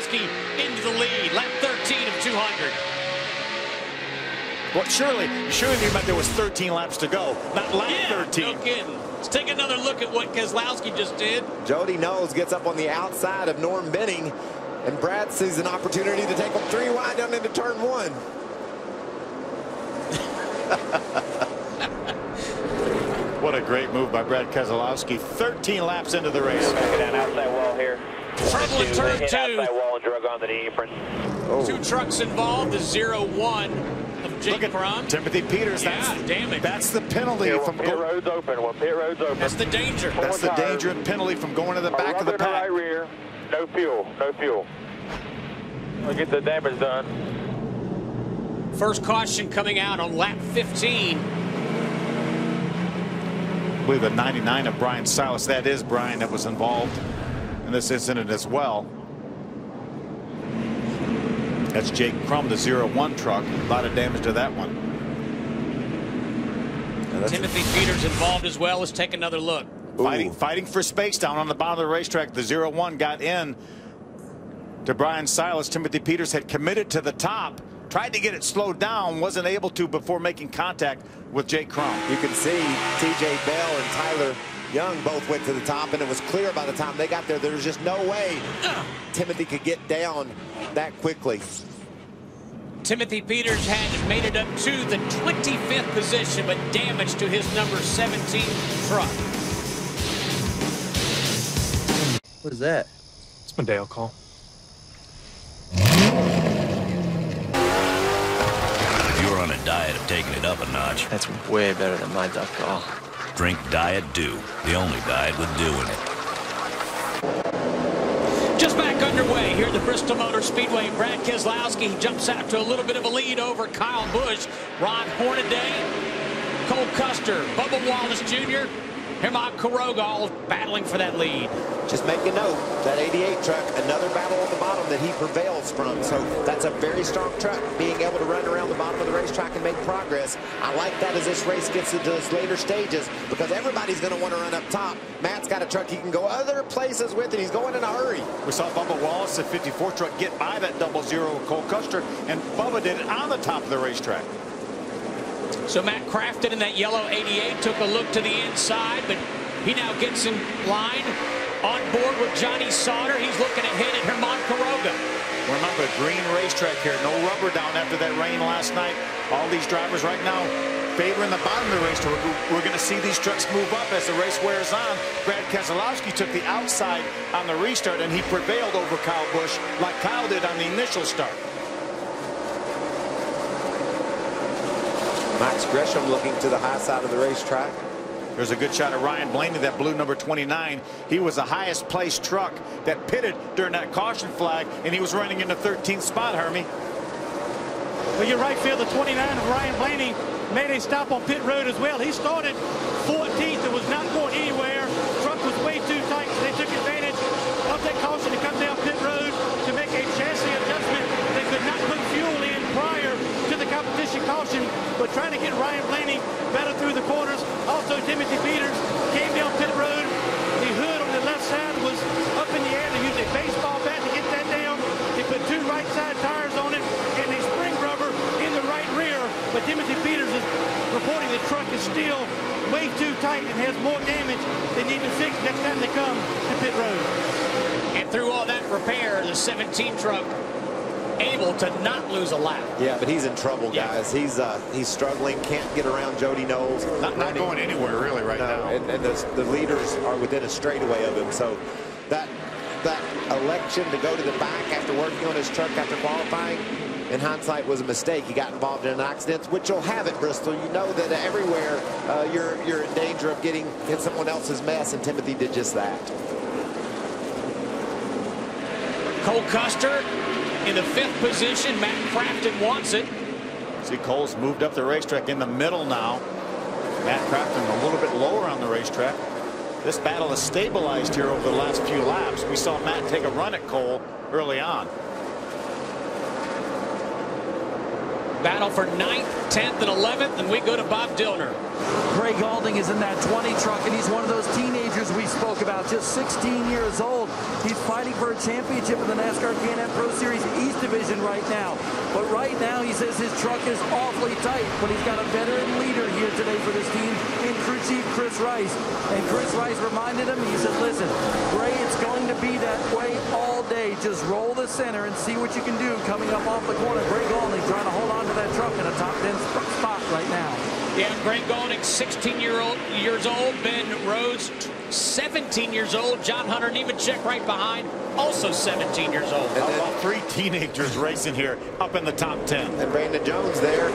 Keselowski into the lead. Lap 13 of 200. Well, surely you meant there was 13 laps to go, not lap 13. No kidding. Let's take another look at what Keselowski just did. Jody Knowles gets up on the outside of Norm Benning, and Brad sees an opportunity to take him 3 wide down into turn 1. What a great move by Brad Keselowski. 13 laps into the race. Back down outside wall here. Trouble in turn 2. Outside wall and drug on the apron. Oh. 2 trucks involved. The 0-1 of Jake Crum. Timothy Peters. That's the penalty from pit road's open. Pit road's open. That's the danger. That's the danger and penalty from going to the back of the pack. Right rear. No fuel. No fuel. We'll get the damage done. First caution coming out on lap 15. I believe the 99 of Brian Silas. That is Brian that was involved in this incident as well. That's Jake Crum, the 0-1 truck. A lot of damage to that one. Timothy Peters involved as well. Let's take another look. Fighting for space down on the bottom of the racetrack. The 0-1 got in to Brian Silas. Timothy Peters had committed to the top. Tried to get it slowed down, wasn't able to before making contact with Jake Crum. You can see TJ Bell and Tyler Young both went to the top, and it was clear by the time they got there, there was just no way Timothy could get down that quickly. Timothy Peters had made it up to the 25th position, but damage to his number 17 truck. What is that? It's my Dale call. You're on a diet of taking it up a notch. That's way better than my duck call. Drink Diet Dew, the only diet with dew in it. Just back underway here at the Bristol Motor Speedway. Brad Keselowski jumps out to a little bit of a lead over Kyle Busch. Ron Hornaday, Cole Custer, Bubba Wallace Jr., Hermod Quiroga all battling for that lead. Just make a note, that 88 truck, another battle on the bottom that he prevails from. So that's a very strong truck, being able to run around the bottom of the racetrack and make progress. I like that as this race gets into its later stages, because everybody's going to want to run up top. Matt's got a truck he can go other places with, and he's going in a hurry. We saw Bubba Wallace, the 54 truck, get by that 00 with Cole Custer, and Bubba did it on the top of the racetrack. So Matt Crafton in that yellow 88 took a look to the inside, but he now gets in line on board with Johnny Sauter. He's looking ahead at Hermod Quiroga. Remember, green racetrack here, no rubber down after that rain last night. All these drivers right now favoring the bottom of the racetrack. We're going to see these trucks move up as the race wears on. Brad Keselowski took the outside on the restart, and he prevailed over Kyle Busch like Kyle did on the initial start. Max Gresham looking to the high side of the racetrack. There's a good shot of Ryan Blaney, that blue number 29. He was the highest placed truck that pitted during that caution flag, and he was running in the 13th spot, Hermie. Well, you're right, Phil. The 29 of Ryan Blaney made a stop on pit road as well. He started 14th and was not going anywhere. Truck was way too tight, so they took advantage of that caution to come down pit road to make a chassis adjustment. They could not put fuel in prior to the competition caution, but trying to get Ryan Blaney better through the corners. Also, Timothy Peters came down pit road. The hood on the left side was up in the air. They used a baseball bat to get that down. They put 2 right side tires on it and a spring rubber in the right rear. But Timothy Peters is reporting the truck is still way too tight and has more damage they need to fix next time they come to pit road. And through all that repair, the 17 truck able to not lose a lap. Yeah, but he's in trouble, guys. He's struggling, can't get around Jody Knowles. Not going anywhere really right now. And the leaders are within a straightaway of him. So that election to go to the back after working on his truck after qualifying, in hindsight, was a mistake. He got involved in an accident, which you'll have at Bristol. You know that everywhere you're in danger of getting in someone else's mess, and Timothy did just that. Cole Custer in the 5th position. Matt Crafton wants it. See, Cole's moved up the racetrack in the middle now. Matt Crafton a little bit lower on the racetrack. This battle has stabilized here over the last few laps. We saw Matt take a run at Cole early on. Battle for 9th, 10th, and 11th, and we go to Bob Dillner. Greg Alding is in that 20 truck, and he's one of those teenagers we spoke about. about, just 16 years old. He's fighting for a championship in the NASCAR Can-Am Pro Series East Division right now. But right now, he says his truck is awfully tight, but he's got a veteran leader here today for this team in crew chief Chris Rice. And Chris Rice reminded him, he said, listen, Gray, it's going to be that way all day. Just roll the center and see what you can do coming up off the corner. Gray Golding trying to hold on to that truck in a top 10 spot right now. Yeah, Gray Golding, 16 years old. Ben Rhodes, 17 years old. John Hunter Nemechek right behind, also 17 years old. And then, three teenagers racing here up in the top 10. And Brandon Jones there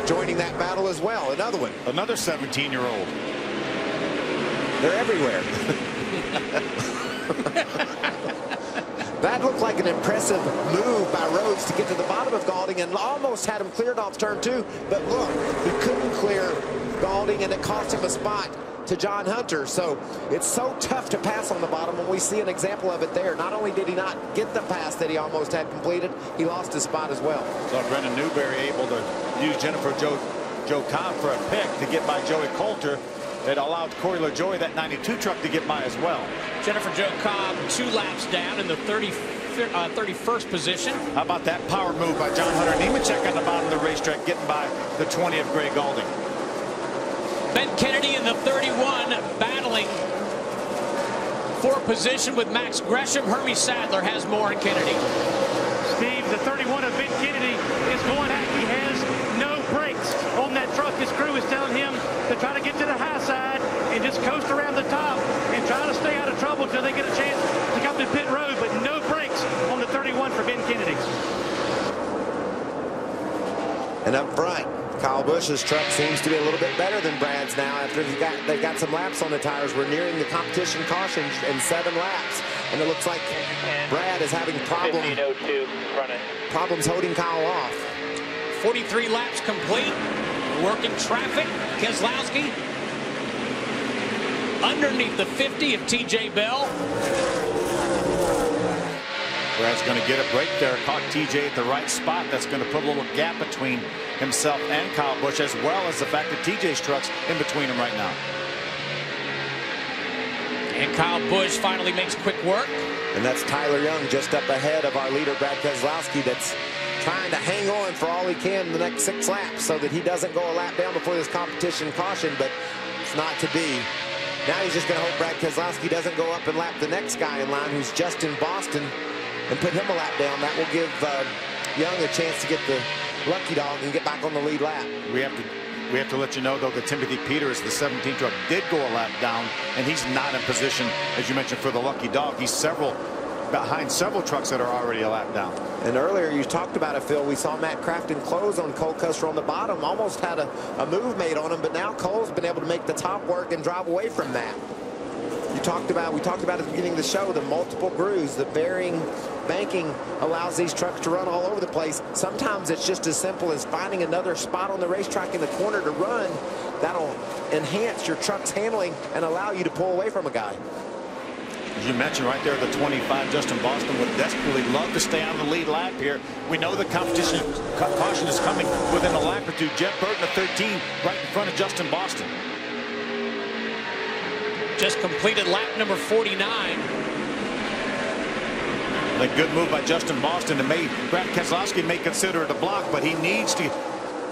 joining that battle as well. Another one. Another 17-year-old. They're everywhere. That looked like an impressive move by Rhodes to get to the bottom of Golding and almost had him cleared off turn 2. But look, he couldn't clear Golding, and it cost him a spot to John Hunter. So it's so tough to pass on the bottom when we see an example of it there. Not only did he not get the pass that he almost had completed, he lost his spot as well. So Brendan Newberry able to use Jennifer Joe Cobb for a pick to get by Joey Coulter. That allowed Corey LaJoie, that 92 truck, to get by as well. Jennifer Joe Cobb 2 laps down in the 31st position. How about that power move by John Hunter Nemechek on the bottom of the racetrack, getting by the 20 of Gray Golding. Ben Kennedy in the 31 battling for position with Max Gresham. Hermie Sadler has more in Kennedy. Steve, the 31 of Ben Kennedy is going out. He has no brakes on that truck. His crew is telling him to try to get to the high side and just coast around the top and try to stay out of trouble until they get a chance to come to pit road, but no brakes on the 31 for Ben Kennedy. And up front, Kyle Busch's truck seems to be a little bit better than Brad's now after they've got some laps on the tires. We're nearing the competition caution in 7 laps. And it looks like Brad is having problems holding Kyle off. 43 laps complete. Working traffic. Keselowski underneath the 50 of TJ Bell. Brad's going to get a break there. Caught TJ at the right spot. That's going to put a little gap between himself and Kyle Busch, as well as the fact that TJ's truck's in between them right now. And Kyle Busch finally makes quick work. And that's Tyler Young just up ahead of our leader, Brad Keselowski, that's trying to hang on for all he can in the next 6 laps so that he doesn't go a lap down before this competition caution, but it's not to be. Now he's just going to hope Brad Keselowski doesn't go up and lap the next guy in line, who's Justin Boston, and put him a lap down. That will give Young a chance to get the lucky dog and get back on the lead lap. We have to let you know, though, that Timothy Peters, the 17 truck, did go a lap down, and he's not in position, as you mentioned, for the lucky dog. He's behind several trucks that are already a lap down. And earlier you talked about it, Phil. We saw Matt Crafton close on Cole Custer on the bottom, almost had a move made on him, but now Cole's been able to make the top work and drive away from that. We talked about at the beginning of the show, the multiple grooves, the bearing banking allows these trucks to run all over the place. Sometimes it's just as simple as finding another spot on the racetrack in the corner to run. That'll enhance your truck's handling and allow you to pull away from a guy. As you mentioned right there, the 25, Justin Boston would desperately love to stay on the lead lap here. We know the competition caution is coming within a lap or two. Jeff Burton, the 13, right in front of Justin Boston. Just completed lap number 49. A good move by Justin Boston, and Brad Keselowski may consider it a block, but he needs to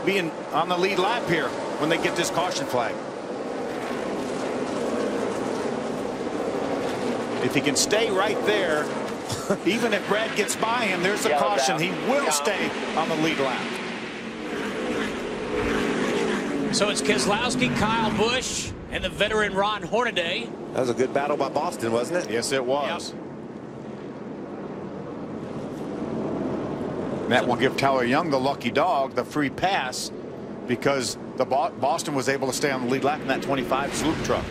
be on the lead lap here when they get this caution flag. If he can stay right there, even if Brad gets by him, there's a caution. He will stay on the lead lap. So it's Keselowski, Kyle Busch, and the veteran Ron Hornaday. That was a good battle by Boston, wasn't it? Yes, it was. Yep. That will give Tyler Young, the lucky dog, the free pass, because Boston was able to stay on the lead lap in that 25 sloop truck.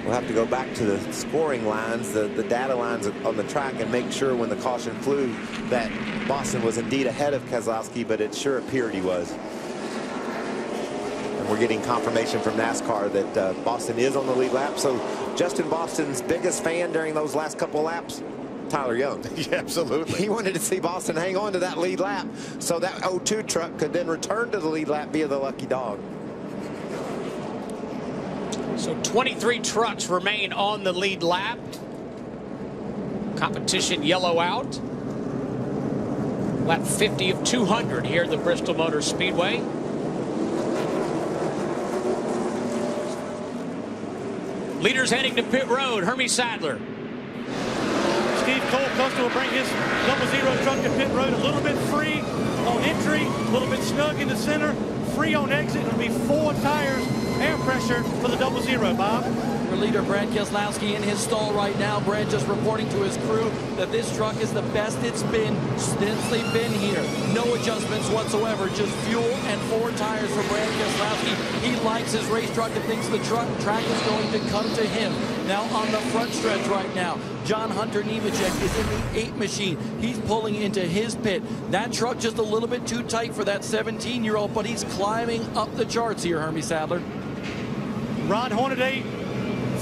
We'll have to go back to the scoring lines, the data lines on the track, and make sure when the caution flew that Boston was indeed ahead of Keselowski, but it sure appeared he was. And we're getting confirmation from NASCAR that Boston is on the lead lap. So Justin Boston's biggest fan during those last couple of laps, Tyler Young. Yeah, absolutely. He wanted to see Boston hang on to that lead lap so that 02 truck could then return to the lead lap via the lucky dog. So 23 trucks remain on the lead lap. Competition yellow out. Lap 50 of 200 here at the Bristol Motor Speedway. Leaders heading to pit road. Hermie Sadler. Steve Cole-Custer will bring his 00 truck to pit road a little bit free on entry, a little bit snug in the center, free on exit. It'll be 4 tires, air pressure for the 00, Bob. Our leader Brad Keselowski in his stall right now. Brad just reporting to his crew that this truck is the best it's been since they've been here. No adjustments whatsoever, just fuel and 4 tires for Brad Keselowski. He likes his race truck and thinks the track is going to come to him. Now on the front stretch right now, John Hunter Nemechek is in the 8 machine. He's pulling into his pit. That truck just a little bit too tight for that 17-year-old, but he's climbing up the charts here, Hermie Sadler. Ron Hornaday,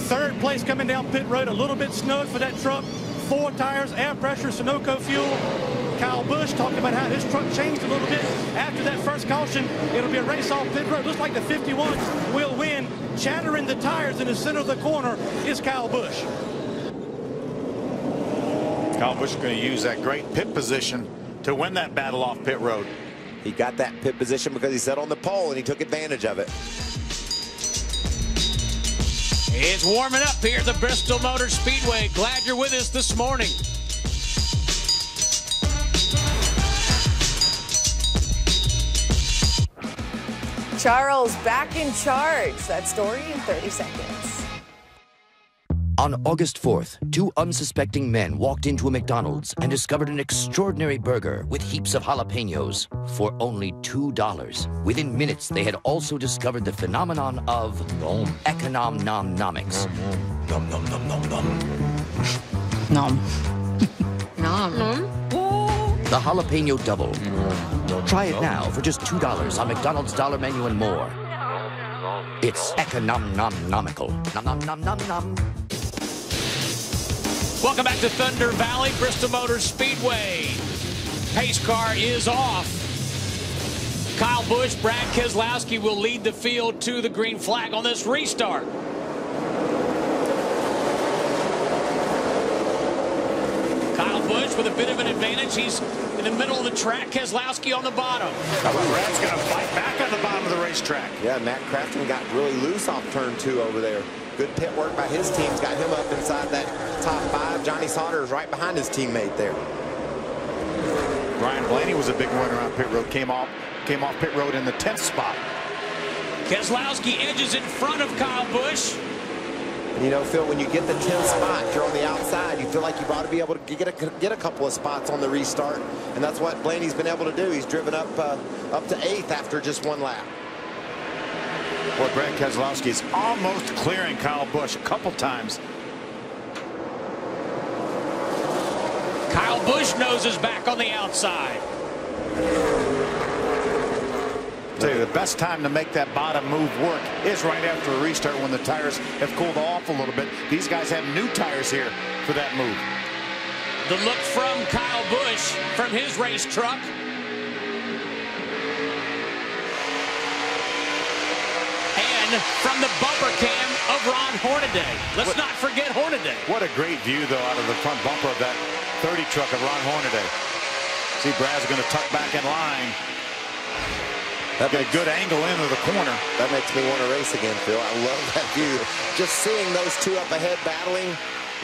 3rd place coming down pit road, a little bit snug for that truck. 4 tires, air pressure, Sunoco fuel. Kyle Busch talking about how his truck changed a little bit after that first caution. It'll be a race off pit road. Looks like the 51 will win. Chattering the tires in the center of the corner is Kyle Busch. Kyle Busch is going to use that great pit position to win that battle off pit road. He got that pit position because he sat on the pole and he took advantage of it. It's warming up here at the Bristol Motor Speedway. Glad you're with us this morning. Charles back in charge. That story in 30 seconds. On August 4th, 2 unsuspecting men walked into a McDonald's and discovered an extraordinary burger with heaps of jalapenos for only $2. Within minutes, they had also discovered the phenomenon of economics. Nom nom nom nom nom. Nom. Nom. The jalapeno double. Try it now for just $2 on McDonald's Dollar Menu and more. It's economical. Nom nom nom nom nom. Welcome back to Thunder Valley, Bristol Motor Speedway. Pace car is off. Kyle Busch, Brad Keselowski will lead the field to the green flag on this restart. Kyle Busch with a bit of an advantage. He's in the middle of the track. Keselowski on the bottom. Brad's going to fight back on the bottom of the racetrack. Yeah, Matt Crafton got really loose off turn 2 over there. Good pit work by his teams. Got him up inside that top 5. Johnny Sauter is right behind his teammate there. Ryan Blaney was a big winner on pit road. Came off pit road in the 10th spot. Keselowski edges in front of Kyle Busch. And you know, Phil, when you get the 10th spot, you're on the outside. You feel like you ought to be able to get a couple of spots on the restart, and that's what Blaney's been able to do. He's driven up to 8th after just 1 lap. Boy, Brad Keselowski is almost clearing Kyle Busch a couple times. Kyle Busch noses back on the outside. I'll tell you, the best time to make that bottom move work is right after a restart when the tires have cooled off a little bit. These guys have new tires here for that move. The look from Kyle Busch from his race truck. And from the bumper cam of Ron Hornaday. Let's not forget Hornaday. What a great view, though, out of the front bumper of that 30 truck of Ron Hornaday. See, Brad's going to tuck back in line. Got a good angle into the corner. That makes me want to race again, Phil. I love that view. Just seeing those 2 up ahead battling.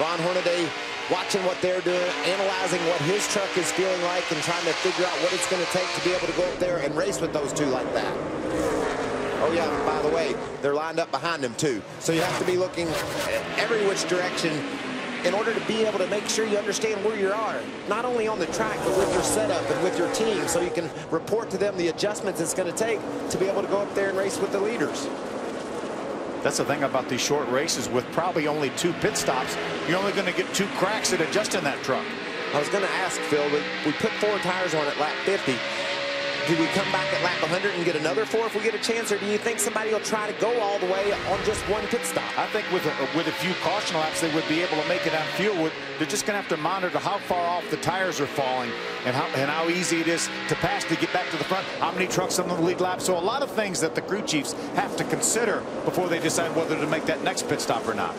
Ron Hornaday watching what they're doing, analyzing what his truck is feeling like, and trying to figure out what it's going to take to be able to go up there and race with those 2 like that. Oh, yeah, by the way, they're lined up behind him, too. So you have to be looking every which direction in order to be able to make sure you understand where you are, not only on the track, but with your setup and with your team, so you can report to them the adjustments it's going to take to be able to go up there and race with the leaders. That's the thing about these short races. With probably only 2 pit stops, you're only going to get 2 cracks at adjusting that truck. I was going to ask, Phil, we put 4 tires on at lap 50. do we come back at lap 100 and get another 4 if we get a chance, or do you think somebody will try to go all the way on just one pit stop? I think with a few caution laps, they would be able to make it on fuel. They're just going to have to monitor how far off the tires are falling and how easy it is to pass to get back to the front, how many trucks on the lead lap. So a lot of things that the crew chiefs have to consider before they decide whether to make that next pit stop or not.